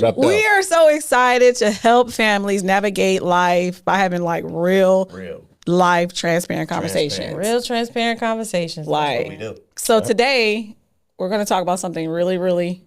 What up, though? We are so excited to help families navigate life by having like real life transparent conversations. Real transparent conversations. Like, we do. So today we're going to talk about something really, really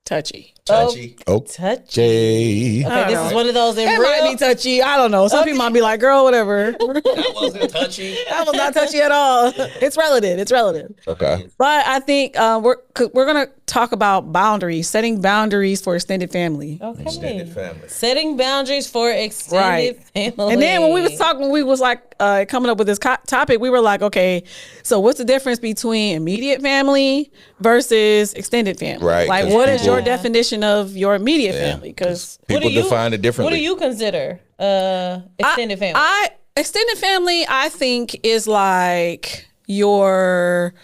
touchy. Touchy. Oh, Touchy. Okay, Okay, this is one of those. It might be touchy. I don't know. Some people might be like, girl, whatever. That wasn't touchy. That was not touchy at all. It's relative. It's relative. Okay. But I think we're going to talk about boundaries, setting boundaries for extended family. Okay. Extended family. Setting boundaries for extended family. And then when we was like coming up with this topic, we were like, okay, so what's the difference between immediate family versus extended family? Right, Like, 'cause what is your people- definition of your immediate family? Because People define it differently. What do you consider extended family? Extended family, I think, is like your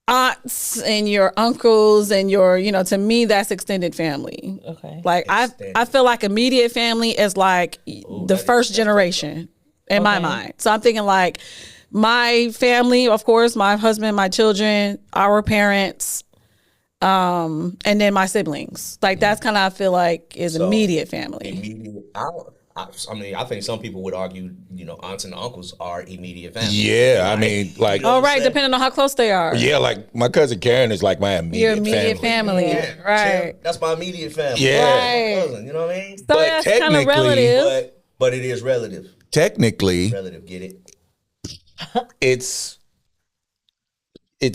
aunts and your uncles and your, to me, that's extended family. Okay. Like I feel like immediate family is like the first generation in my mind. So I'm thinking like my family, of course, my husband, my children, our parents, and then my siblings. Like that's kind of I feel like is immediate family. Immediate. I mean, I think some people would argue, aunts and uncles are immediate family. Yeah, I mean, like, Oh, right, depending on how close they are. yeah, like my cousin Karen is like my Your immediate immediate family. Yeah, Right. That's my immediate family. Yeah. Right. Cousin, you know what I mean? So But that's kind of technically- relative. But it is relative. Technically, Relative, get it? it's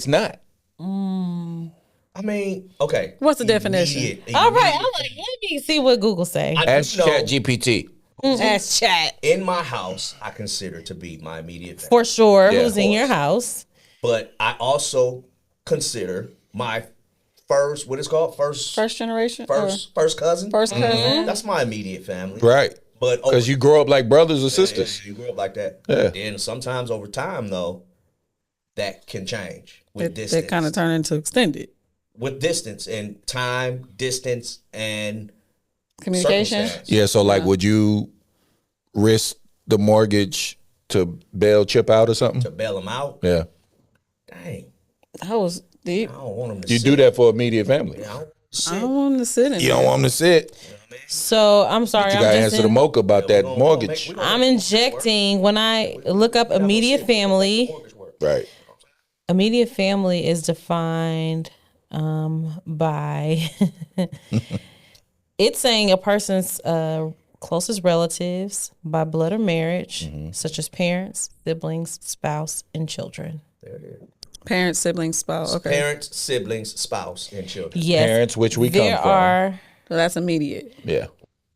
not. I mean, okay. What's the definition? All right. I'm like, let me see what Google say. Ask ChatGPT. That's chat. In my house, I consider to be my immediate family. For sure. Yeah, Who's of in course. your house? But I also consider my first, what is called? First generation? First cousin. First cousin? That's my immediate family. Right. But Because you grow up like brothers or sisters. You grew up like that. Yeah. Then sometimes over time, though, that can change with It distance. kind of turn into extended. With distance and time, distance, and Communication? circumstance. Yeah, so like, would you risk the mortgage to bail Chip out or something? To bail them out, Yeah. dang, That was deep. I don't want them to You sit. do that for immediate family. I don't sit. I don't want him to sit in You don't want them to sit. So I'm sorry. You I'm got to just answer the mocha about that mortgage. I'm injecting when I look up immediate family. Right. Immediate family is defined by it's saying a person's closest relatives by blood or marriage, such as parents, siblings, spouse, and children. There it is. Parents, siblings, spouse. Okay. Parents, siblings, spouse, and children. Yes, Parents, which we come there from. are So that's immediate. Yeah.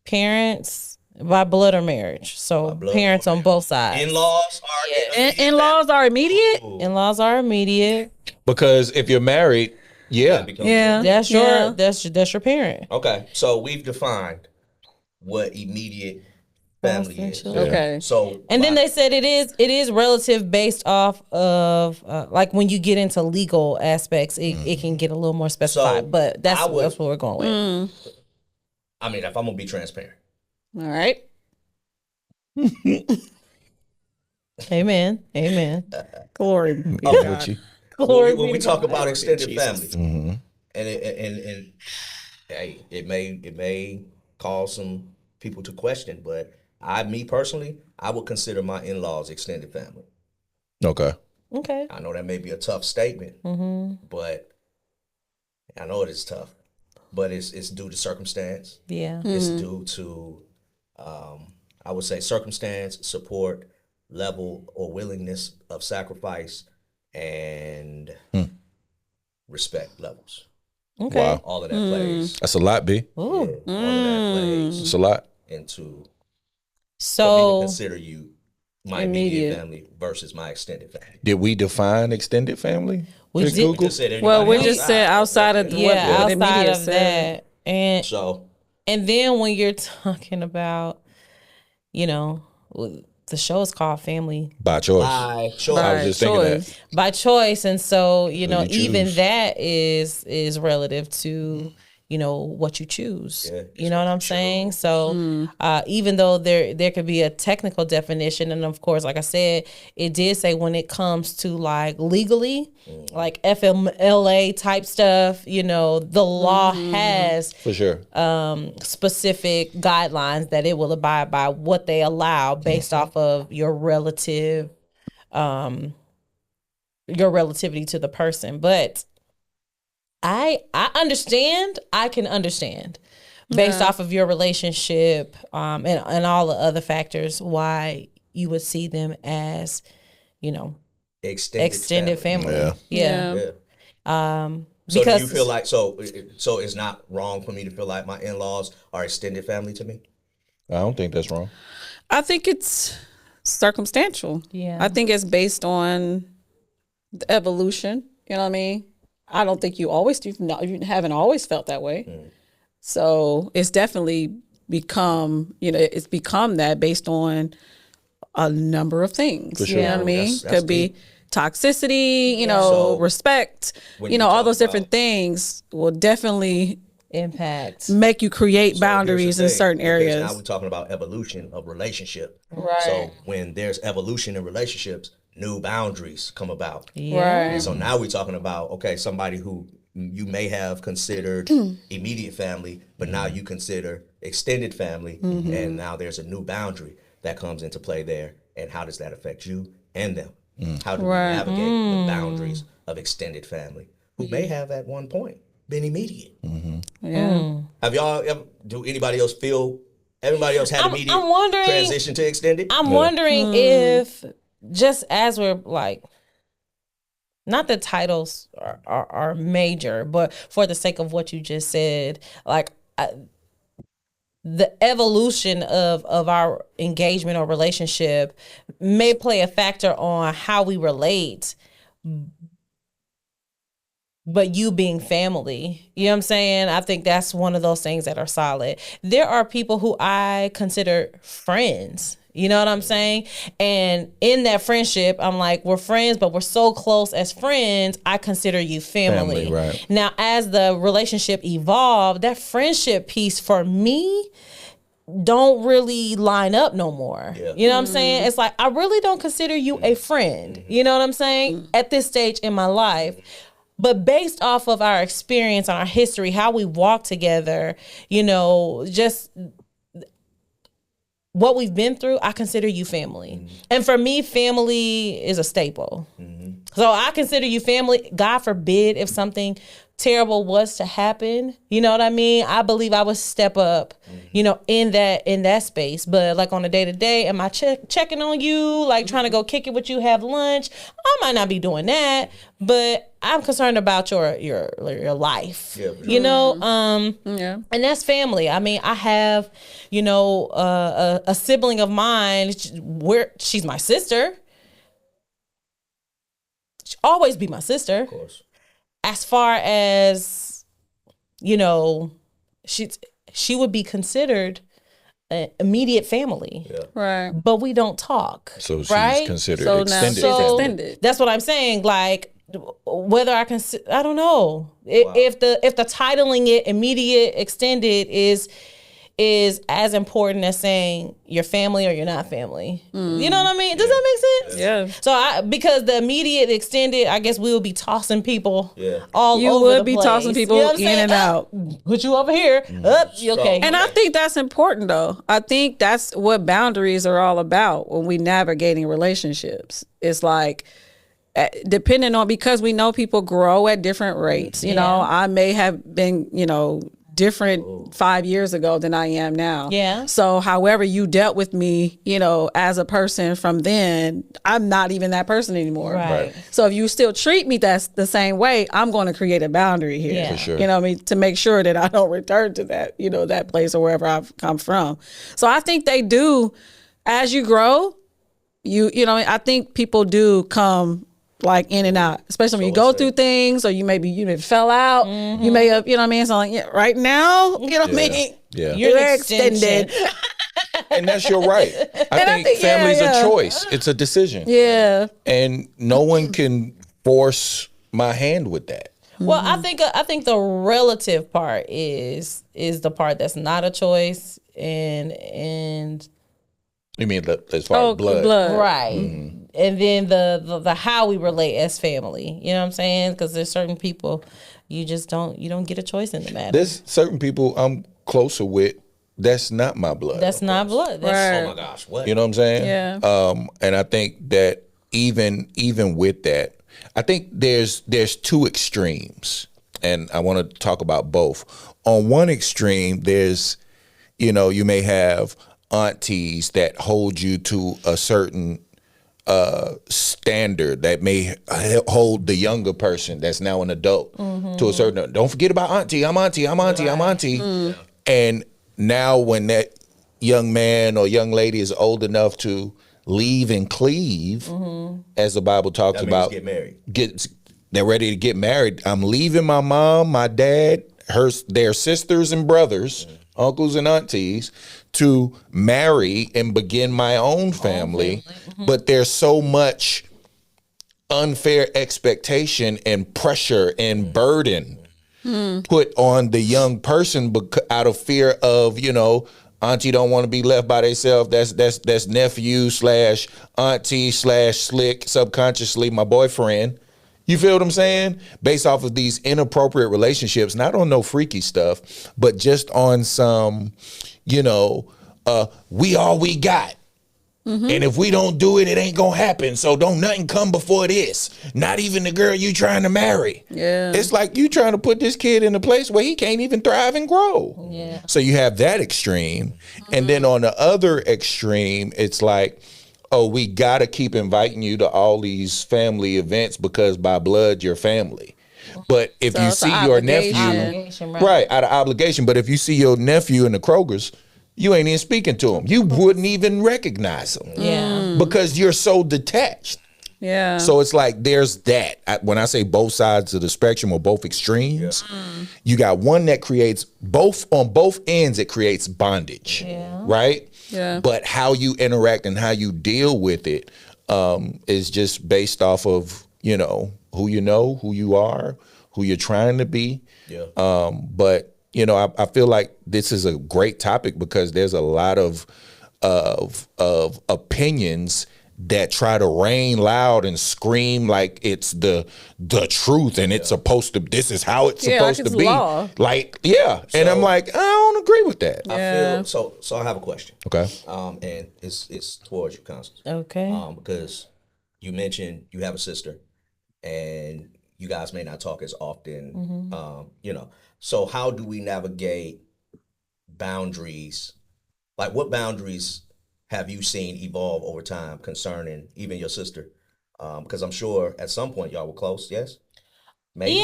parents by blood or marriage. So blood parents or on both sides. In-laws are In-laws are immediate? In-laws are immediate. Because if you're married, yeah. Yeah. That's your Yeah. that's your parent. Okay, so we've defined what immediate family Spouse and is. children. Okay. So And then they said it is relative based off of like when you get into legal aspects, it can get a little more specified. So, but that's I would- that's what we're going with. I mean, if I'm gonna be transparent, All right. Amen. Amen. Glory. I'm God. with you. Glory when be we to talk God. about extended Jesus. family, and hey, it may cause some people to question, but me personally, I would consider my in-laws extended family. Okay. Okay. I know that may be a tough statement, but I know it is tough. But it's due to circumstance. Yeah. It's due to, I would say, circumstance, support, level, or willingness of sacrifice, and respect levels. Okay. Wow. All of that plays. That's a lot, B. Ooh. All of that plays It's a lot. into for me to So consider you my Immediate. immediate family versus my extended family. Did we define extended family? We With did. Google? Just said Well, we anybody just said outside of yeah, what outside immediate of said. that, So and then when you're talking about, the show is called Family By choice. I I was just thinking that. by choice, and so you even choose. that is relative to what you choose. Yeah, You know what I'm saying? So even though there could be a technical definition, and of course, like I said, it did say when it comes to like legally, like FMLA type stuff, the law has For sure. specific guidelines that it will abide by, what they allow based off of your relativity to the person. But I can understand based off of your relationship and all the other factors why you would see them as extended family. Yeah. So because do you feel like so it's not wrong for me to feel like my in-laws are extended family to me? I don't think that's wrong. I think it's circumstantial. Yeah. I think it's based on the evolution. You know what I mean? I don't think you haven't always felt that way. So it's definitely become, it's become that based on a number of things. For sure. You know what I mean? That's Could be deep. toxicity, So, respect, when you all talk those different about- things will definitely impact. make you create So boundaries here's the in thing, certain because areas. Now we're talking about evolution of relationship. Right. So when there's evolution in relationships, new boundaries come about. Yeah. And so now we're talking about, okay, somebody who you may have considered immediate family, but now you consider extended family, and now there's a new boundary that comes into play there. And how does that affect you and them? How do we navigate the boundaries of extended family, who may have at one point been immediate? Yeah. Have y'all ever, everybody else had immediate I'm wondering- transition to extended? I'm wondering if, just as we're like, not that titles are major, but for the sake of what you just said, like the evolution of our engagement or relationship may play a factor on how we relate. But you being family, you know what I'm saying? I think that's one of those things that are solid. There are people who I consider friends. You know what I'm saying? And in that friendship, I'm like, we're friends, but we're so close as friends, I consider you family. Family, right. Now, as the relationship evolved, that friendship piece for me don't really line up no more. Yeah. You know what I'm saying? It's like, I really don't consider you a friend. You know what I'm saying? At this stage in my life. But based off of our experience and our history, how we walk together, just what we've been through, I consider you family. And for me, family is a staple. So I consider you family. God forbid if something terrible was to happen, you know what I mean? I believe I would step up, in that space. But like on a day-to-day, am I checking on you, like trying to go kick it with you, have lunch? I might not be doing that, but I'm concerned about your life. Yeah, for sure. Yeah. And that's family. I mean, I have, a sibling of mine where she's my sister. She'll always be my sister. Of course. As far as, she would be considered an immediate family. Yeah. Right. But we don't talk. So she's right? considered So now extended. she's So extended. that's what I'm saying. Like, whether I can, I don't know. Wow. If the titling it immediate extended is as important as saying you're family or you're not family. You know what I mean? Does that make sense? Yeah. So because the immediate extended, I guess we will be tossing people all You over would the be place. tossing people You know what I'm in saying? and out. Put you over here. Up, you okay? And I think that's important, though. I think that's what boundaries are all about when we navigating relationships. It's like, depending on, because we know people grow at different rates. You know, I may have been, different 5 years ago than I am now. Yeah. So however you dealt with me, as a person from then, I'm not even that person anymore. Right. So if you still treat me that's the same way, I'm going to create a boundary here. Yeah. For sure. You know what I mean? To make sure that I don't return to that, that place or wherever I've come from. So I think they do, as you grow, I think people do come like in and out, especially when you go through things, or you may fell out, you may have, so like, right now, what I mean? Yeah. You're an extended. extension. And that's your right. I think family's a choice. It's a decision. Yeah. And no one can force my hand with that. Well, I think the relative part is the part that's not a choice, and You mean as far as blood? right, and then the how we relate as family. You know what I'm saying? Because there's certain people you don't get a choice in the matter. There's certain people I'm closer with. That's not my blood. That's not blood. That's, Oh my gosh, what? You know what I'm saying? Yeah. And I think that even with that, I think there's two extremes, and I want to talk about both. On one extreme, there's, you may have aunties that hold you to a certain standard that may hold the younger person that's now an adult to a certain. Don't forget about auntie. I'm auntie. I'm auntie. I'm auntie. And now when that young man or young lady is old enough to leave and cleave, as the Bible talks That means about, get married. They're ready to get married. I'm leaving my mom, my dad, their sisters and brothers, uncles and aunties, to marry and begin my own family. But there's so much unfair expectation and pressure and burden put on the young person out of fear of, auntie don't want to be left by themselves. That's nephew / auntie / slick, subconsciously my boyfriend. You feel what I'm saying? Based off of these inappropriate relationships, not on no freaky stuff, but just on some, we all we got. And if we don't do it, it ain't gonna happen. So don't nothing come before this. Not even the girl you trying to marry. Yeah. It's like you trying to put this kid in a place where he can't even thrive and grow. Yeah. So you have that extreme. And then on the other extreme, it's like, oh, we gotta keep inviting you to all these family events because by blood, you're family. But if So you it's see an your obligation. nephew, Obligation, right, out of obligation. But if you see your nephew in the Kroger's, you ain't even speaking to him. You wouldn't even recognize him. Yeah. Because you're so detached. Yeah. So it's like there's that. When I say both sides of the spectrum or both extremes, you got one that creates on both ends, it creates bondage. Yeah. Right? Yeah. But how you interact and how you deal with it is just based off of, who you are, who you're trying to be. Yeah. But I feel like this is a great topic because there's a lot of opinions that try to reign loud and scream like it's the truth and it's supposed to. This is how it's Yeah, like supposed it's to be. law. And I'm like, I don't agree with that. Yeah. I feel so. I have a question. Okay. And it's towards you, Constance. Okay. Because you mentioned you have a sister, and you guys may not talk as often. So how do we navigate boundaries? Like, what boundaries have you seen evolve over time concerning even your sister? Because I'm sure at some point y'all were close. Yes. Maybe.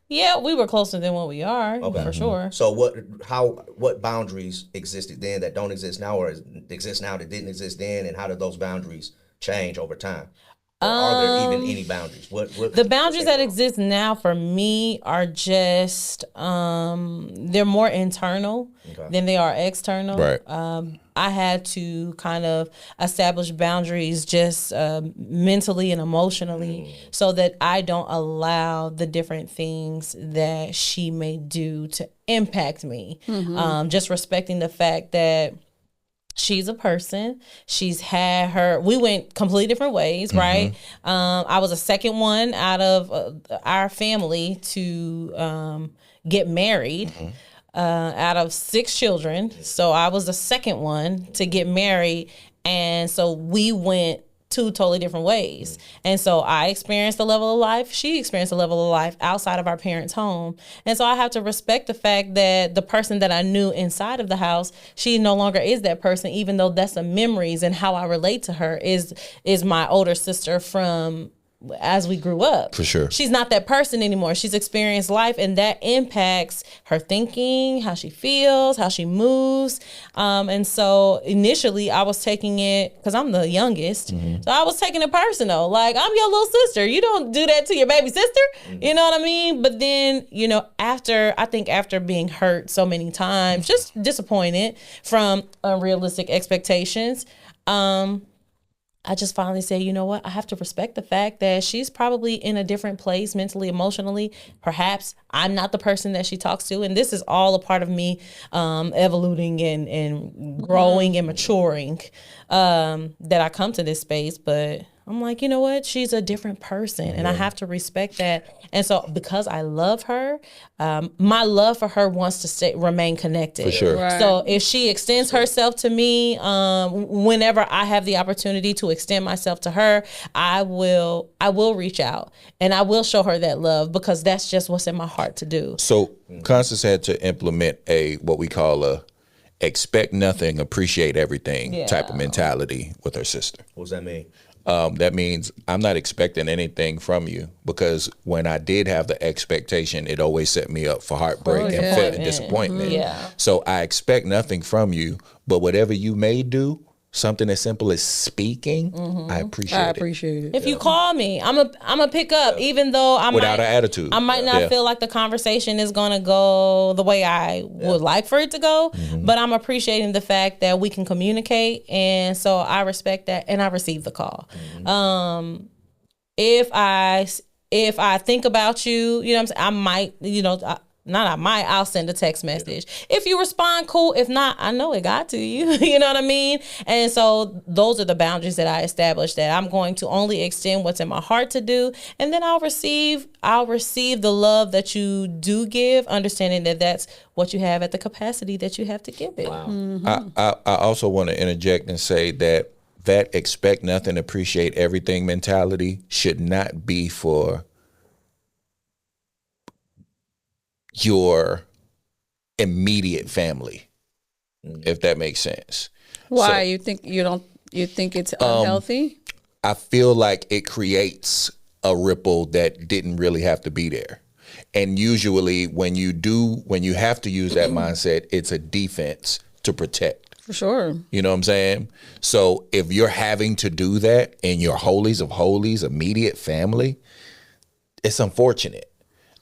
Yeah, we were closer than what we are, for sure. So what boundaries existed then that don't exist now, or exist now that didn't exist then, and how did those boundaries change over time? Or are there even any boundaries? What The boundaries that exist now for me are just they're more internal than they are external. Right. I had to kind of establish boundaries just mentally and emotionally so that I don't allow the different things that she may do to impact me. Just respecting the fact that she's a person. She's had we went completely different ways, right? I was the second one out of our family to get married. Out of 6 children. So I was the second one to get married. And so we went 2 totally different ways. And so I experienced a level of life. She experienced a level of life outside of our parents' home. And so I have to respect the fact that the person that I knew inside of the house, she no longer is that person, even though that's the memories and how I relate to her is my older sister from as we grew up. For sure. She's not that person anymore. She's experienced life, and that impacts her thinking, how she feels, how she moves. And so initially I was taking it, because I'm the youngest, so I was taking it personal. Like, I'm your little sister. You don't do that to your baby sister. You know what I mean? But then, after being hurt so many times, just disappointed from unrealistic expectations, I just finally said, you know what? I have to respect the fact that she's probably in a different place mentally, emotionally. Perhaps I'm not the person that she talks to. And this is all a part of me evoluting and growing and maturing that I come to this space. But I'm like, you know what? She's a different person and I have to respect that. And so because I love her, my love for her wants to remain connected. For sure. Right. So if she extends herself to me, whenever I have the opportunity to extend myself to her, I will reach out and I will show her that love because that's just what's in my heart to do. So Constance had to implement what we call a expect nothing, appreciate everything type of mentality with her sister. What does that mean? That means I'm not expecting anything from you because when I did have the expectation, it always set me up for heartbreak and disappointment. Yeah. So I expect nothing from you, but whatever you may do, something as simple as speaking, I appreciate I it. appreciate it. If you call me, I'm a pick up, even though I Without might, an attitude. I might not feel like the conversation is gonna go the way I would like for it to go, but I'm appreciating the fact that we can communicate, and so I respect that, and I receive the call. If I think about you, you know what I'm saying, I might, I'll send a text message. If you respond, cool. If not, I know it got to you. You know what I mean? And so those are the boundaries that I established, that I'm going to only extend what's in my heart to do. And then I'll receive the love that you do give, understanding that that's what you have at the capacity that you have to give it. Wow. I also want to interject and say that expect nothing, appreciate everything mentality should not be for your immediate family, if that makes sense. Why So, you think it's unhealthy? I feel like it creates a ripple that didn't really have to be there. And usually when you have to use that mindset, it's a defense to protect. For sure. You know what I'm saying? So if you're having to do that in your holies of holies, immediate family, it's unfortunate.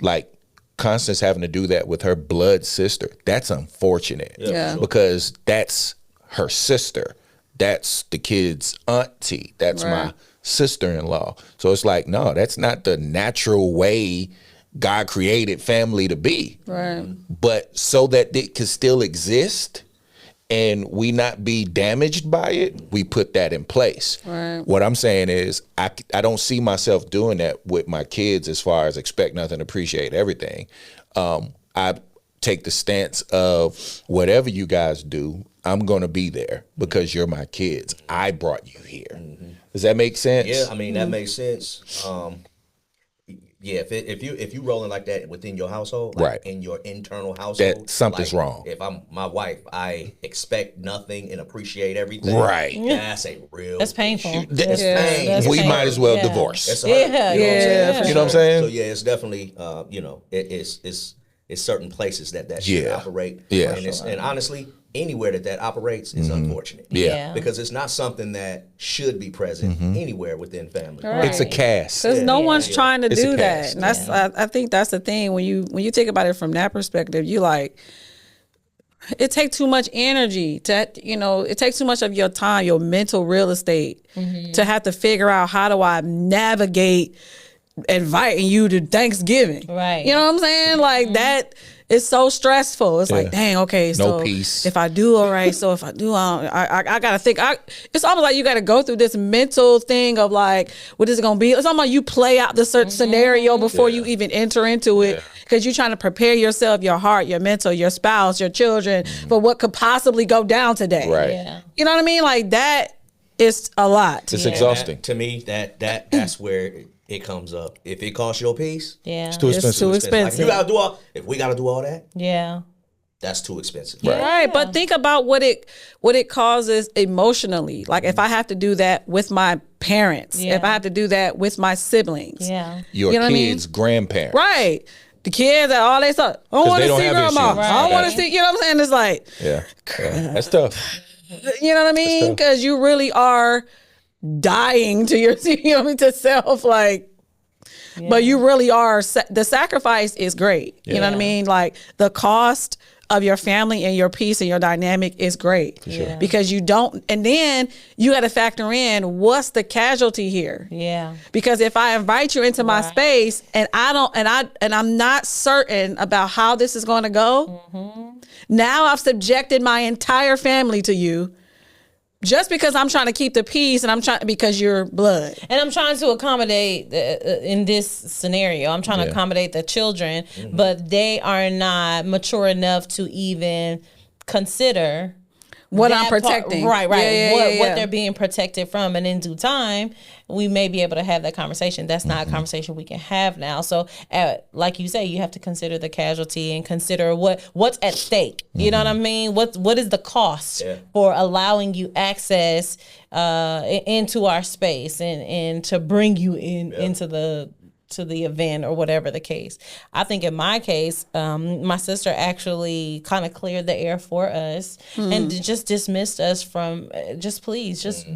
Like Constance having to do that with her blood sister, that's unfortunate. Yeah. Because that's her sister. That's the kid's auntie. That's Right. my sister-in-law. So it's like, no, that's not the natural way God created family to be. Right. But so that it could still exist and we not be damaged by it, we put that in place. Right. What I'm saying is I don't see myself doing that with my kids as far as expect nothing, appreciate everything. I take the stance of whatever you guys do, I'm going to be there because you're my kids. I brought you here. Does that make sense? Yeah, I mean that makes sense. Yeah, if you rolling like that within your household, like Right. in your internal household, That something's like, wrong. If I'm my wife, I expect nothing and appreciate everything. Right. That's a real. That's painful. issue. That's pain. that's we painful. might as well Yeah. divorce. It's Yeah, hard, you know what I'm yeah, saying? for You know what I'm saying? So yeah, it's definitely it's certain places that should Yeah. operate. Yeah. And honestly, anywhere that operates is unfortunate. Yeah. Because it's not something that should be present anywhere within family. Right. It's a cast. Because no one's trying to It's a do that. cast. And that's I think that's the thing when you think about it from that perspective, you like it takes too much energy it takes too much of your time, your mental real estate to have to figure out how do I navigate inviting you to Thanksgiving. Right. You know what I'm saying? Like that is so stressful. It's like, dang, okay, so peace. if I do all right, so if I do, I gotta think. It's almost like you gotta go through this mental thing of like, what is it gonna be? It's almost like you play out the certain scenario before you even enter into it, because you're trying to prepare yourself, your heart, your mental, your spouse, your children for what could possibly go down today. Right. Yeah. You know what I mean? Like that is a lot. It's exhausting. To me, that's where it comes up. If it costs your peace, Yeah. It's too It's expensive. too like expensive. you gotta do if we gotta do all that, Yeah. that's too expensive. Right, but think about what it causes emotionally. Like if I have to do that with my parents, Yeah. if I have to do that with my siblings, Yeah. Your You know what I mean? kids' grandparents. right? The kids that all they stuff. I don't want they to don't see have grandma. issues. I don't want Right. to see. You know what I'm saying? It's like, Yeah. That's tough. you know what I mean? tough. Because you really are dying to your, you know what I mean, to self, like. But you really are. The sacrifice is great. You know what I mean? Like the cost of your family and your peace and your dynamic is great. sure. Because you don't, and then you got to factor in what's the casualty here. Yeah. Because if I invite you into my space and I'm not certain about how this is going to go, now I've subjected my entire family to you just because I'm trying to keep the peace and because you're blood. And I'm trying to accommodate in this scenario. I'm trying to accommodate the children, but they are not mature enough to even consider What that I'm protecting. Right. Yeah, What they're being protected from. And in due time, we may be able to have that conversation. That's not a conversation we can have now. So like you say, you have to consider the casualty and consider what's at stake. You know what I mean? What is the cost for allowing you access into our space and to bring you into the event or whatever the case. I think in my case, my sister actually kind of cleared the air for us and just dismissed us from just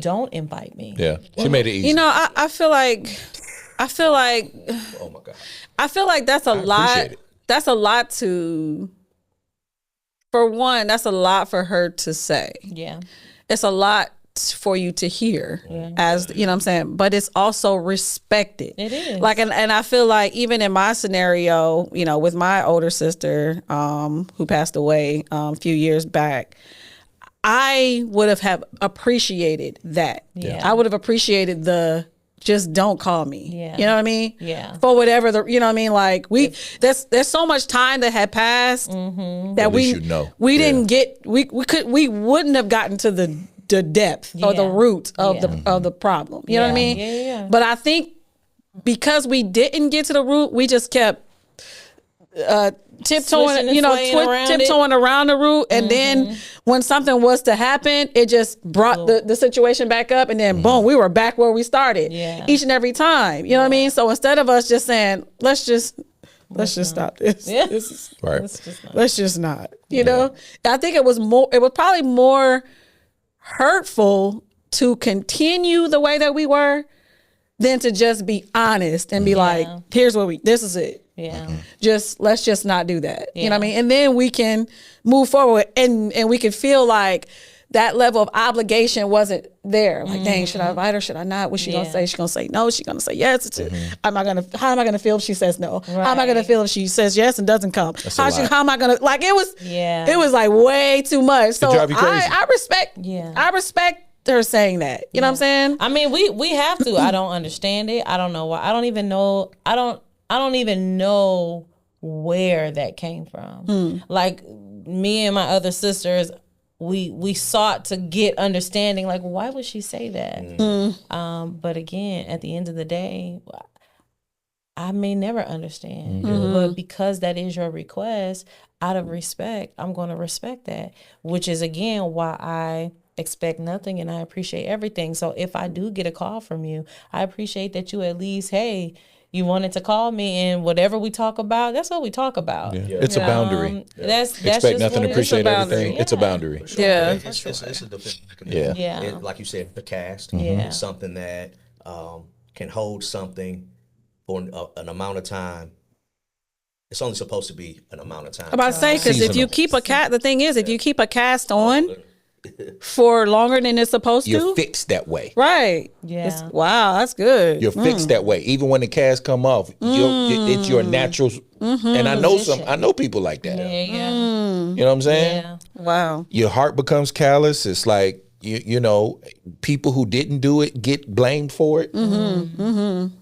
don't invite me. Yeah, she made it easy. You know, I feel like Oh my God. I feel like that's a lot. appreciate it. That's a lot for one, that's a lot for her to say. Yeah. It's a lot for you to hear, as you know what I'm saying, but it's also respected. It is. Like, and I feel like even in my scenario, you know, with my older sister who passed away a few years back, I would have appreciated that. Yeah. I would have appreciated the just don't call me. Yeah. You know what I mean? Yeah. For whatever you know what I mean? Like there's so much time that had passed that At least you know. we didn't get we wouldn't have gotten to the depth or the Yeah. root of the problem. You know what I mean? Yeah. But I think because we didn't get to the root, we just kept tiptoeing, Swishing and you know, swaying around it. tiptoeing around the root, and then when something was to happen, it just brought the situation back up, and then boom, we were back where we started Yeah. each and every time. You know what I mean? So instead of us just saying, let's just stop this. Yeah. This is- Right. let's just not. You know, I think it was probably more hurtful to continue the way that we were than to just be honest and be like, here's what this is it. Yeah. Let's just not do that. You know what I Yeah. mean? And then we can move forward and we can feel like that level of obligation wasn't there. Like, dang, should I invite her? Should I not? What's she gonna say? She's gonna say no. She's gonna say yes. How am I gonna feel if she says no? How am I gonna feel if she says yes and doesn't come? a lot. How am I gonna like it was Yeah. it was like way too much. So drive you crazy. I respect her saying that. You know what I'm saying? I mean, we have to. I don't understand it. I don't know why. I don't even know where that came from. Like me and my other sisters, we sought to get understanding. Like, why would she say that? But again, at the end of the day, I may never understand. But because that is your request, out of respect, I'm going to respect that. Which is again why I expect nothing and I appreciate everything. So if I do get a call from you, I appreciate that you at least, hey, you wanted to call me and whatever we talk about, that's what we talk about. Yeah. It's a boundary. That's Expect just nothing, what it is. appreciate boundary. everything. It's a boundary. Yeah. It's a defense mechanism. Yeah. Yeah. It, like you said, the cast. Yeah. Something that can hold something for an amount of time. It's only supposed to be an amount of time. I'm about to say, because if you Seasonal. keep the thing is, if you keep a cast on for longer than it's supposed You're to, fixed that way. right? Yeah. Wow, that's good. You're fixed that way. Even when the cast come off, it's your natural. And I know people like that. Yeah. You know what I'm saying? Yeah. Wow. Your heart becomes callous. It's like you know, people who didn't do it get blamed for it.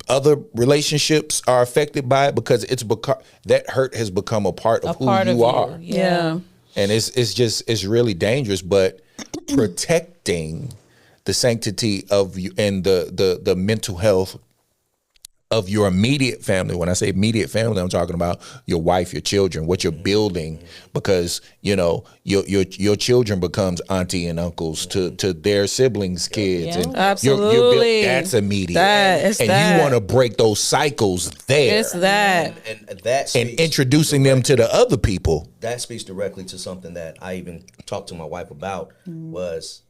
Other relationships are affected by it because that hurt has become a part of who you are. Yeah. And it's really dangerous. But protecting the sanctity of you and the mental health of your immediate family. When I say immediate family, I'm talking about your wife, your children, what you're building, because you know your children becomes auntie and uncles to their siblings' kids. Yeah. And Absolutely. that's immediate. It's and that. you want to break those cycles there. It's that. And that And speaks, introducing them to the other people. that speaks directly to something that I even talked to my wife about was,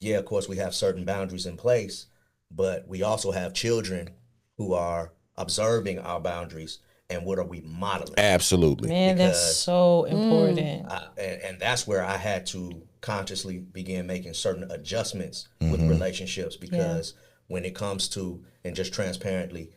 yeah, of course we have certain boundaries in place, but we also have children who are observing our boundaries and what are we modeling? Absolutely. Man, that's Because- so important. And that's where I had to consciously begin making certain adjustments with relationships, because when it comes to, and just transparently,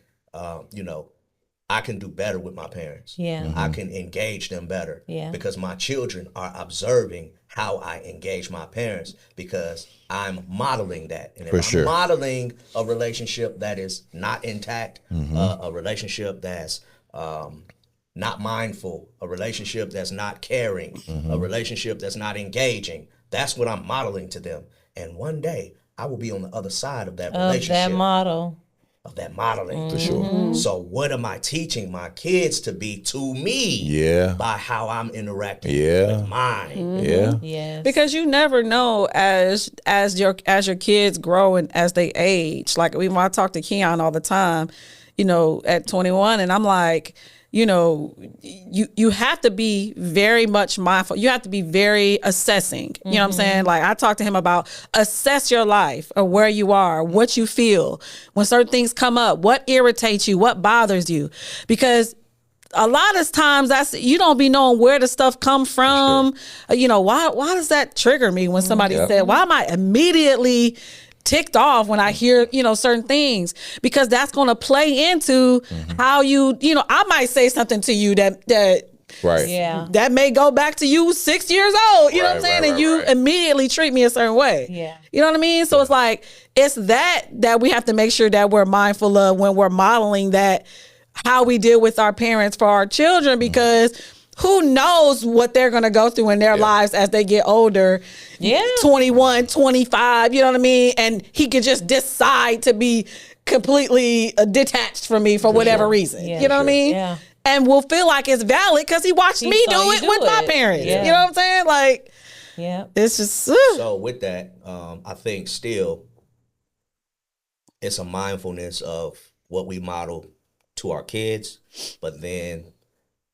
I can do better with my parents. Yeah. I can engage them better. Yeah. Because my children are observing how I engage my parents, because I'm modeling that. And if I'm sure. modeling a relationship that is not intact, a relationship that's not mindful, a relationship that's not caring, a relationship that's not engaging, that's what I'm modeling to them. And one day I will be on the other side of that Of relationship, that model. of that modeling. For sure. So what am I teaching my kids to be to me? Yeah. By how I'm interacting Yeah. with mine. Yeah. Yes. Because you never know as your kids grow and as they age. Like when I talk to Keon all the time, at 21, and I'm like, you have to be very much mindful. You have to be very assessing. You know what I'm saying? Like I talk to him about assess your life or where you are, what you feel when certain things come up, what irritates you, what bothers you, because a lot of times you don't be knowing where the stuff come from. Why does that trigger me when somebody said, why am I immediately ticked off when I hear, certain things? Because that's going to play into how I might say something to you that Right. Yeah. that may go back to you 6 years old, you know what I'm saying? And you immediately treat me a certain way. Yeah. You know what I mean? So it's like, it's that we have to make sure that we're mindful of when we're modeling that, how we deal with our parents for our children, because who knows what they're going to go through in their lives as they get older. Yeah. 21, 25, you know what I mean? And he could just decide to be completely detached from me for whatever reason. Yeah. You know what I mean? Yeah. And will feel like it's valid because he watched me saw do you it do with my it. parents. Yeah. You know what I'm saying? Like, Yeah. it's just, So with that, I think still it's a mindfulness of what we model to our kids, but then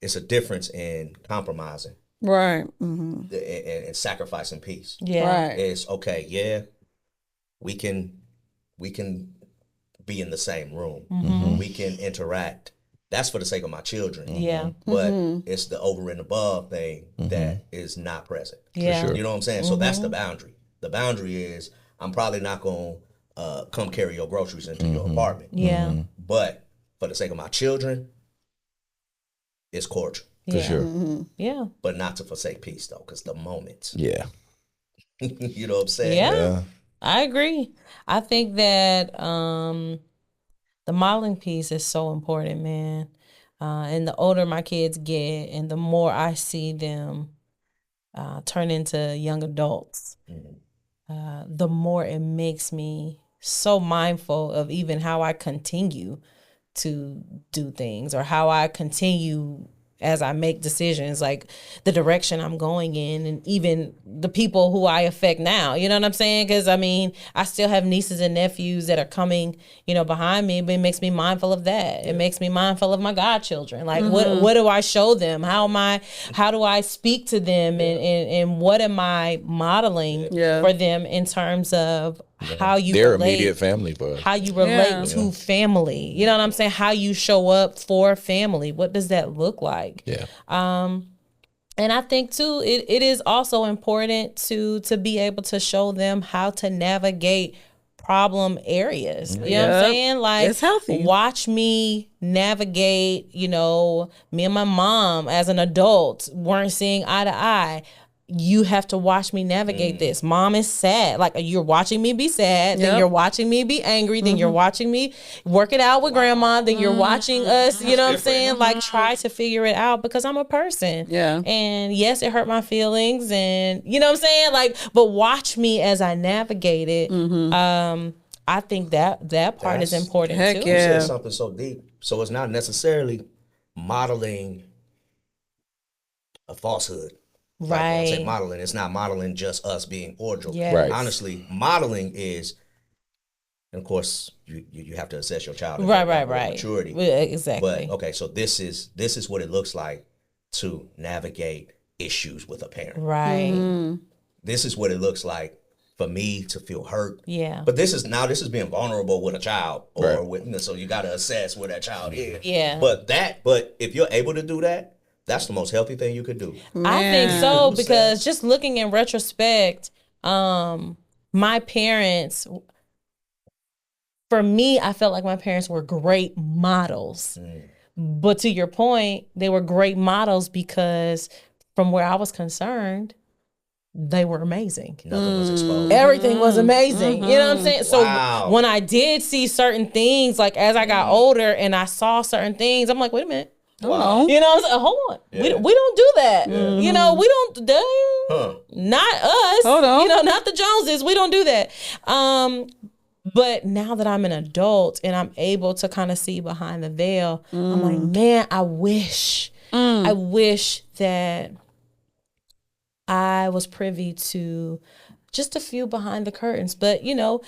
it's a difference in compromising right. Mm-hmm. and sacrificing peace. Yeah. Right. It's okay, yeah, we can be in the same room. We can interact. That's for the sake of my children. Yeah. But it's the over and above thing that is not present. Yeah. sure. You know what I'm saying? So that's the boundary. The boundary is I'm probably not going to come carry your groceries into your apartment. Yeah. But for the sake of my children, it's cordial. For sure. Yeah. But not to forsake peace, though, because the moment. Yeah. You know what I'm saying? Yeah. I agree. I think that the modeling piece is so important, man. And the older my kids get and the more I see them turn into young adults, the more it makes me so mindful of even how I continue to do things or how I continue as I make decisions, like the direction I'm going in and even the people who I affect now, you know what I'm saying? Because I still have nieces and nephews that are coming, behind me, but it makes me mindful of that. It makes me mindful of my godchildren. Like what do I show them? How do I speak to them and what am I modeling for them in terms of how you Their relate, immediate family, but how you relate to family. You know what I'm saying? How you show up for family. What does that look like? yeah. And I think too, it is also important to be able to show them how to navigate problem areas. You know what I'm Yep. saying? Like, It's healthy. watch me navigate, me and my mom as an adult weren't seeing eye to eye. You have to watch me navigate this. Mom is sad. Like, you're watching me be sad. Then Yep. you're watching me be angry. Then you're watching me work it out with grandma. Then you're watching us, you know what I'm saying? Like, try to figure it out because I'm a person. Yeah. And yes, it hurt my feelings. And you know what I'm saying? Like, but watch me as I navigate it. I think that part is That's- important Heck too. You yeah. said something so deep. So it's not necessarily modeling a falsehood. Like when I say Right. modeling, it's not modeling just us being cordial. Yeah. Right. Honestly, modeling is, and of course, you have to assess your child. at Right, that right, level of right. Maturity. Well, exactly. But okay, so this is what it looks like to navigate issues with a parent. Right. This is what it looks like for me to feel hurt. Yeah. But this is being vulnerable with a child, or Right. with, so you got to assess where that child is. Yeah. But if you're able to do that, that's the most healthy thing you could do. I think so, because just looking in retrospect, my parents, for me, I felt like my parents were great models. But to your point, they were great models because from where I was concerned, they were amazing. Nothing was exposed. Everything was amazing. You know what I'm saying? So Wow. when I did see certain things, like as I got older and I saw certain things, I'm like, wait a minute. Wow. You know what I'm saying? Hold on. We don't do that. You know, we don't not us. Hold on. You know, not the Joneses. We don't do that. But now that I'm an adult and I'm able to kind of see behind the veil, I'm like, man, I wish that I was privy to just a few behind the curtains. But, you know,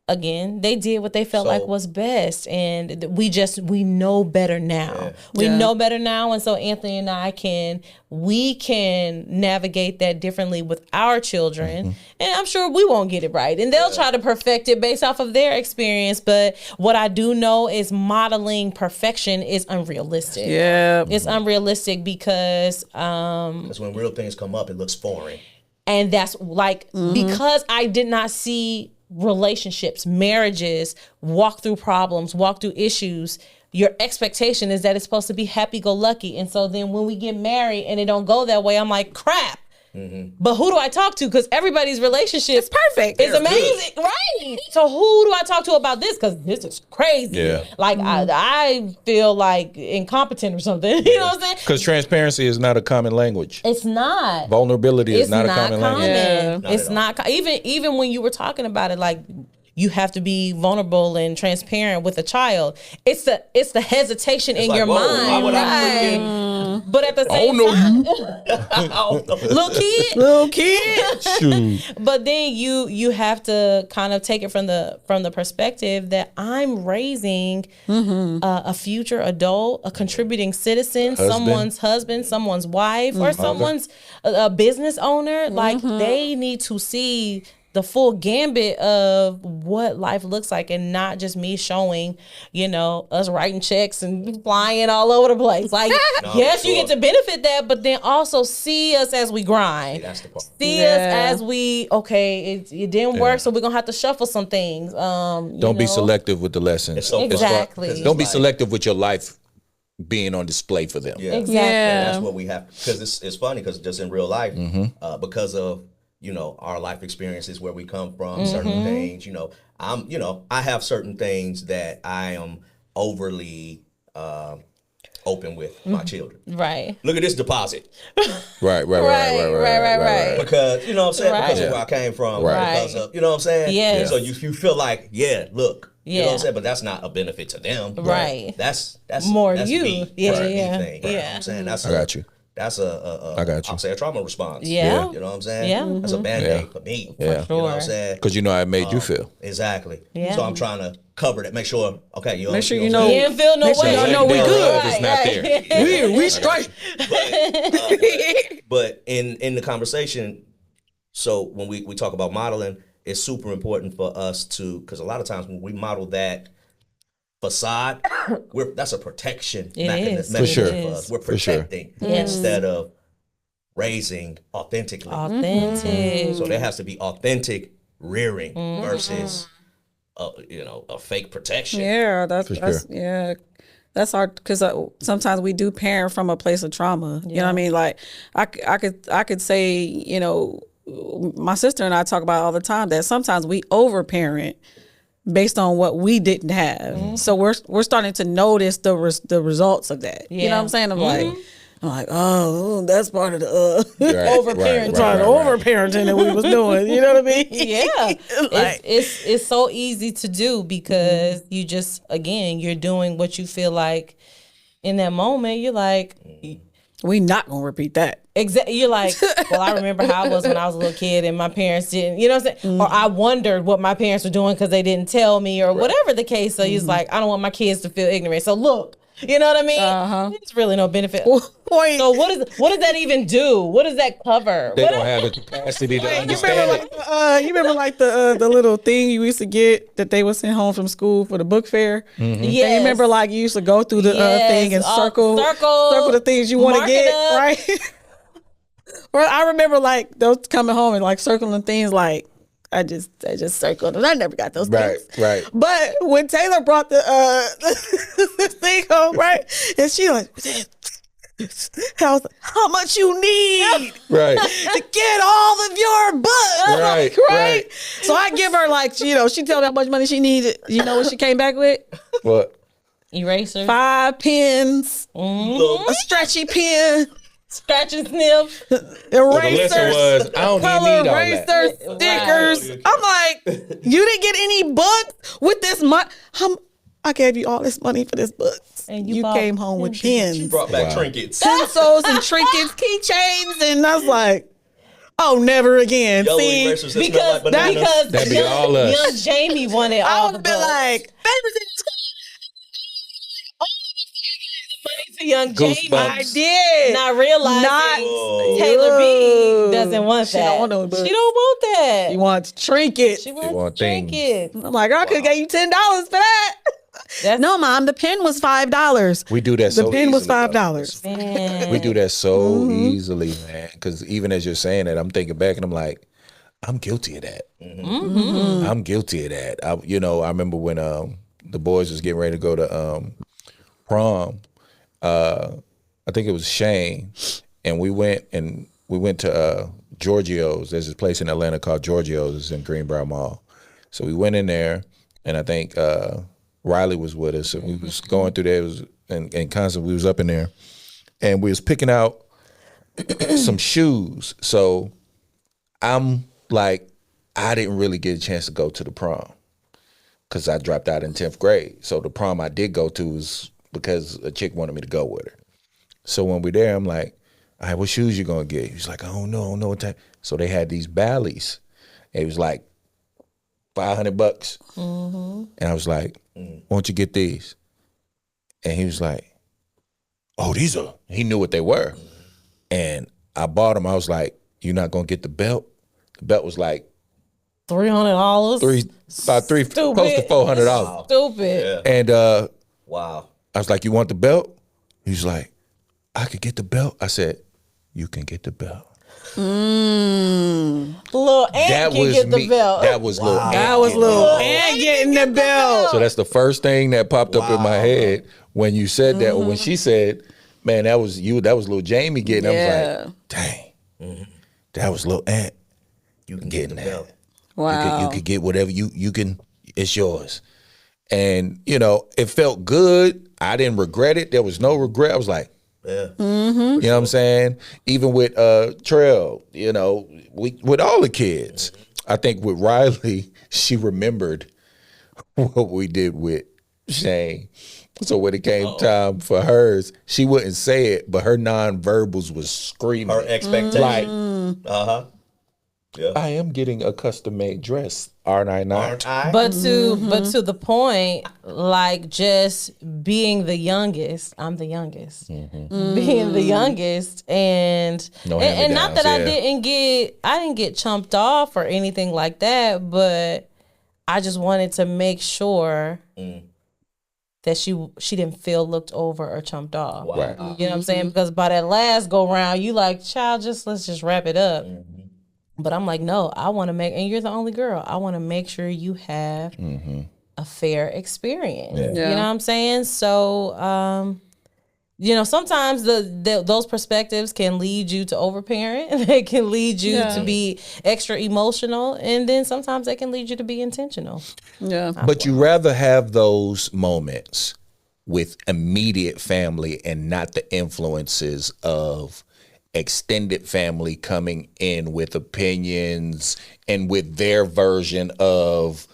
again, they did what they felt like was best. And we know better now. We know better now. And so Anthony and I can navigate that differently with our children. And I'm sure we won't get it right. And they'll try to perfect it based off of their experience. But what I do know is modeling perfection is unrealistic. Yeah. It's unrealistic because Because when real things come up, it looks foreign. and that's like because I did not see relationships, marriages, walk through problems, walk through issues. Your expectation is that it's supposed to be happy-go-lucky. And so then when we get married and it don't go that way, I'm like, crap. But who do I talk to? Because everybody's relationship is perfect. It's amazing. Right. So who do I talk to about this? Because this is crazy. Yeah. Like I feel like incompetent or something. You know what I'm saying? Because transparency is not a common language. It's not. Vulnerability is not a common language. Yeah. Not It's at all. not even when you were talking about it, like you have to be vulnerable and transparent with a child. It's the hesitation in like, your whoa, mind. why would I Right. But at the same know time, you. little kid. Shoot. But then you have to kind of take it from the perspective that I'm raising a future adult, a contributing citizen, someone's husband, someone's wife, or someone's a business owner. Like they need to see the full gambit of what life looks like, and not just me showing, you know, us writing checks and flying all over the place. Like, yes, you sure. get to benefit that, but then also see us as we grind. That's the part. See us as we, it didn't work, so we're gonna have to shuffle some things. Don't be selective with the lessons. It's so Exactly. fun, 'cause it's Don't be like- selective with your life being on display for them. Yeah. Exactly. Yeah. That's what we have, because it's funny, because just in real life, because of, you know, our life experiences, where we come from, certain things, you know, I have certain things that I am overly open with my children. Right. Look at this deposit, Right. because, you know what I'm saying, because Right. of where I came from, Right. because of, you know what I'm saying? Yes. So you feel like, look, you know what Yeah. I'm saying, but that's not a benefit to them. Right. That's More that's you. me. Yeah, That's a me yeah, thing. You know what I'm saying? That's I got you. That's I got you. I'll say a trauma response. Yeah. You know what I'm saying? Yeah. That's a band-aid for me. Yeah. You know what Sure. I'm saying? Because you know how it made you feel. Exactly. Yeah. So I'm trying to cover that, make sure, okay, Make sure you know. know- You didn't feel no Make sure way. y'all know we Their good. love is not there. We straight. But in the conversation, so when we talk about modeling, it's super important for us to, because a lot of times when we model that facade, that's a protection It is. mechanism For sure. for us. We're For sure. protecting instead of raising authentically. Authentic. So there has to be authentic rearing versus, a fake protection. Yeah, that's sure. yeah. That's hard because sometimes we do parent from a place of trauma. You know what I mean? Like I could say, you know, my sister and I talk about all the time that sometimes we overparent based on what we didn't have. So we're starting to notice the results of that. You know what I'm saying? I'm like, oh, that's part of the Overparenting. overparenting that we was doing. You know what I mean? Yeah. It's so easy to do because you just, again, you're doing what you feel like in that moment. You're like, We not gonna repeat that. You're like, well, I remember how I was when I was a little kid and my parents didn't, you know what I'm saying? Or I wondered what my parents were doing because they didn't tell me or whatever the case. So he's like, I don't want my kids to feel ignorant. So look, You know what I mean? It's really no benefit. Point. So what does that even do? What does that cover? They What don't have the capacity to You understand remember, it. you remember like the little thing you used to get that they would send home from school for the book fair? Mm-hmm. Yes. And you remember like you used to go through the thing and circle the things you want to mark it get, up. right? Well, I remember like those coming home and like circling things like I just circled and I never got those Right, things. right. But when Taylor brought the thing home, right? And she like I was like, how much you need Right. to get all of your books. Right, right. So I give her like, she tell me how much money she needed. You know what she came back with? What? Eraser, 5 pens, a stretchy pen, scratch and sniff. The lesson erasers, was, I don't even color need all that. erasers, stickers. I'm like, you didn't get any books with this money. I gave you all this money for this book. And you bought came home with pens, Brought back Wow. trinkets. pencils, and trinkets, keychains, and I was like, oh, never again. Yellow See, erasers that Because smell like bananas. That'd be young, all us. young Jamie wanted I all would the have been books. like, Money to young Goosebumps. Jamie. I did. Not realizing Oh. Taylor B Ooh. doesn't want She that. don't want no books. She don't want that. He wants trinkets. She wants want trinkets. I'm like, I could have gave you $10 for that. That's No, Mom, the pen was $5. We do that The so pen was easily, though. $5. man. We do that so Mm-hmm. easily, man. Because even as you're saying that, I'm thinking back and I'm like, I'm guilty of that. Mm-hmm. I'm guilty of that. I remember when the boys was getting ready to go to prom. I think it was Shane, and we went to Giorgio's. There's this place in Atlanta called Giorgio's. It's in Greenbrier Mall. So we went in there, and I think Riley was with us, and we was going through there. It was and constantly we was up in there, and we was picking out some shoes. So I'm like, I didn't really get a chance to go to the prom because I dropped out in 10th grade. So the prom I did go to was because a chick wanted me to go with her. So when we're there, I'm like, all right, what shoes you gonna get? He's like, I don't know what type. So they had these Bally's. It was like $500. And I was like, why don't you get these? And he was like, oh, these are, he knew what they were. And I bought them. I was like, you're not gonna get the belt? The belt was like $300. about close to $400. Stupid. And Wow. I was like, you want the belt? He was like, I could get the belt. I said, you can get the belt. Little Ant can get the belt. That was little. That was little and getting the belt. So that's the first thing that popped up in my head when you said that, or when she said, man, that was you. That was little Jamie getting. I was like, dang, that was little Ant. You can Getting get the that. belt. Wow. You could get whatever you can. It's yours. And it felt good. I didn't regret it. There was no regret. I was like, Yeah. you know what I'm saying? Even with Trail, with all the kids. I think with Riley, she remembered what we did with Shane. So when it came time for hers, she wouldn't say it, but her nonverbals was screaming. Her expectation. Like, Uh-huh. Yeah. I am getting a custom made dress, aren't I not? Aren't I? But to the point, like just being the youngest, I'm the youngest. Being the youngest, and No and not that hand-me-downs, I didn't get chumped off or anything like that, but I just wanted to make sure that she didn't feel looked over or chumped off. Wow. Right. You know what I'm saying? Because by that last go round, you like, child, let's just wrap it up. But I'm like, no, I want to and you're the only girl. I want to make sure you have a fair experience. Yeah. You know what I'm saying? So, sometimes those perspectives can lead you to overparent. They can lead you to be extra emotional. And then sometimes they can lead you to be intentional. Yeah. But you rather have those moments with immediate family and not the influences of extended family coming in with opinions and with their version of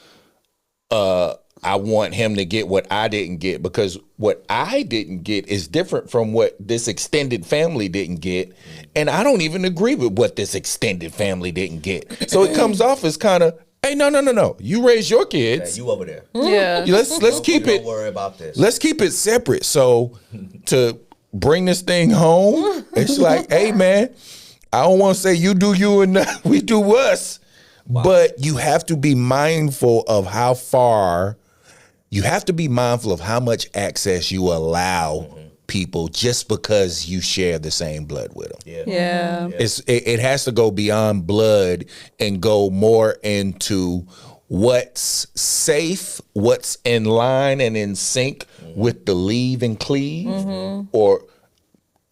I want him to get what I didn't get, because what I didn't get is different from what this extended family didn't get, and I don't even agree with what this extended family didn't get. So it comes off as kind of, Hey, no. You raise your Hey, kids. you over there. Yeah. Let's keep Don't it. worry about this. Let's keep it separate. So to bring this thing home, it's like, hey man, I don't want to say you do you and we do us, but you have to be mindful of how far. You have to be mindful of how much access you allow people just because you share the same blood with them. Yeah. It has to go beyond blood and go more into what's safe, what's in line and in sync with the leave and cleave, or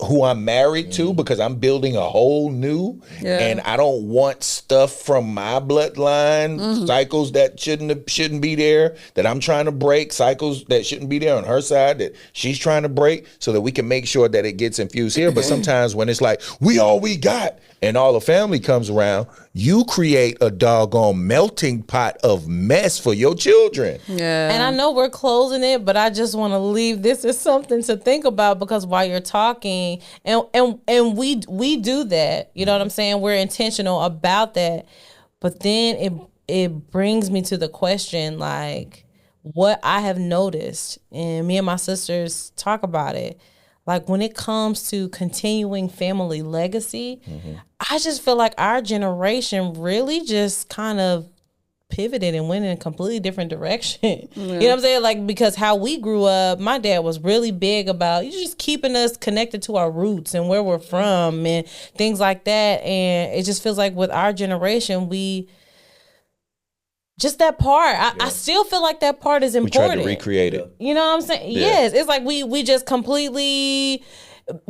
who I'm married to, because I'm building a whole new, and I don't want stuff from my bloodline, cycles that shouldn't be there, that I'm trying to break, cycles that shouldn't be there on her side that she's trying to break, so that we can make sure that it gets infused here. But sometimes when it's like, we all we got, and all the family comes around, you create a doggone melting pot of mess for your children. Yeah. And I know we're closing it, but I just want to leave this as something to think about, because while you're talking, and we do that, you know what I'm saying? We're intentional about that. But then it brings me to the question, like, what I have noticed, and me and my sisters talk about it, like when it comes to continuing family legacy, I just feel like our generation really just kind of pivoted and went in a completely different direction. You know what I'm saying? Like, because how we grew up, my dad was really big about just keeping us connected to our roots and where we're from and things like that. And it just feels like with our generation, just that part, I still feel like that part is We important. tried to recreate it. You know what I'm saying? Yes. It's like we just completely,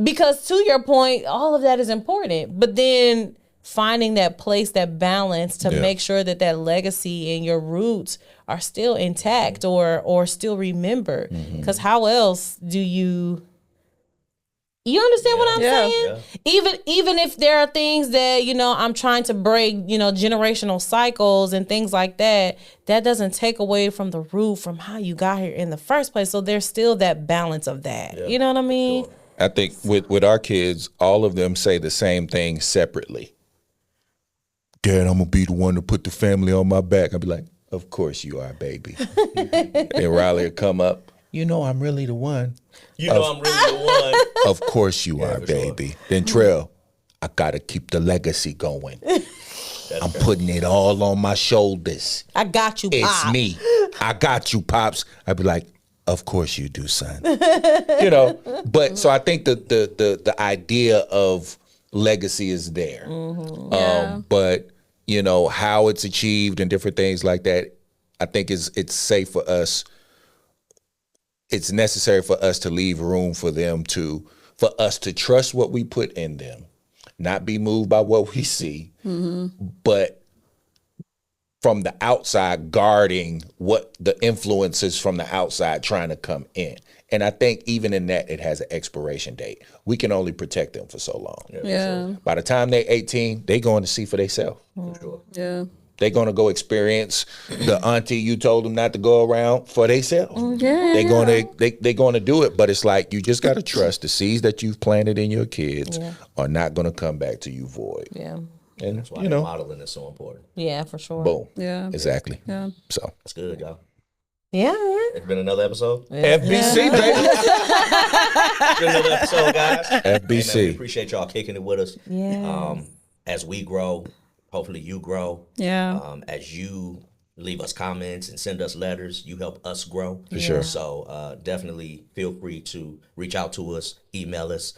because to your point, all of that is important. But then finding that place, that balance to make sure that that legacy and your roots are still intact or still remembered. Because how else do you understand what I'm saying? Even if there are things that, I'm trying to break, generational cycles and things like that, that doesn't take away from the root, from how you got here in the first place. So there's still that balance of that. You know what I mean? Sure. I think with our kids, all of them say the same thing separately. Dad, I'm going to be the one to put the family on my back. I'll be like, of course you are, baby. And Riley will come up, I'm really the one. You know I'm really the one. Of course you are, for sure. baby. Then Trell, I got to keep the legacy going. I'm putting it all on my shoulders. I got you, It's Pop. me. I got you, Pops. I'd be like, of course you do, son. But so I think the idea of legacy is there. But how it's achieved and different things like that, I think it's safe for us. It's necessary for us to leave room for us to trust what we put in them, not be moved by what we see, but from the outside guarding what the influences from the outside trying to come in. And I think even in that, it has an expiration date. We can only protect them for so long. Yeah. By the time they're 18, they're going to see for themselves. Yeah. They're going to go experience the auntie you told them not to go around for themselves. Yeah. They're going to do it, but it's like you just got to trust the seeds that you've planted in your kids are not going to come back to you void. Yeah. And That's why that modeling is so important. Yeah, for sure. boom. Yeah. Exactly. Yeah. So That's good, y'all. Yeah. It's been another episode. FBC, baby. It's been another episode, guys. Hey, man, we FBC. appreciate y'all kicking it with us. Yeah. As we grow, hopefully you grow. Yeah. As you leave us comments and send us letters, you help us grow. For sure. So definitely feel free to reach out to us, email us,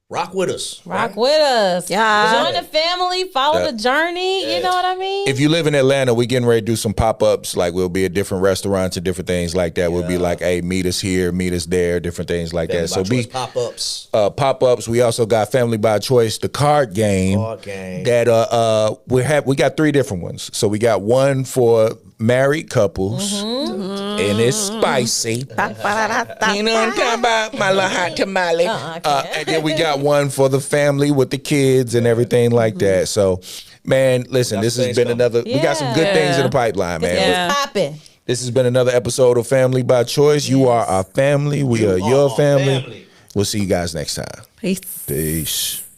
rock with us. Rock with us. Yeah. Join the family, follow the journey. You know what I mean? If you live in Atlanta, we getting ready to do some pop-ups. Like we'll be at different restaurants and different things like that. We'll be like, hey, meet us here, meet us there, different things like that. So be pop-ups. pop-ups. We also got Family by Choice, the card game. That we got 3 different ones. So we got one for married couples, and it's spicy. You know what I'm talking about? My little hot tamale. And then we got one for the family with the kids and everything like that. So, man, listen, this has been another. We got some good things in the pipeline, man. Yeah. Popping. This has been another episode of Family by Choice. You are our family. We are your family. We'll see you guys next time. Peace. Peace.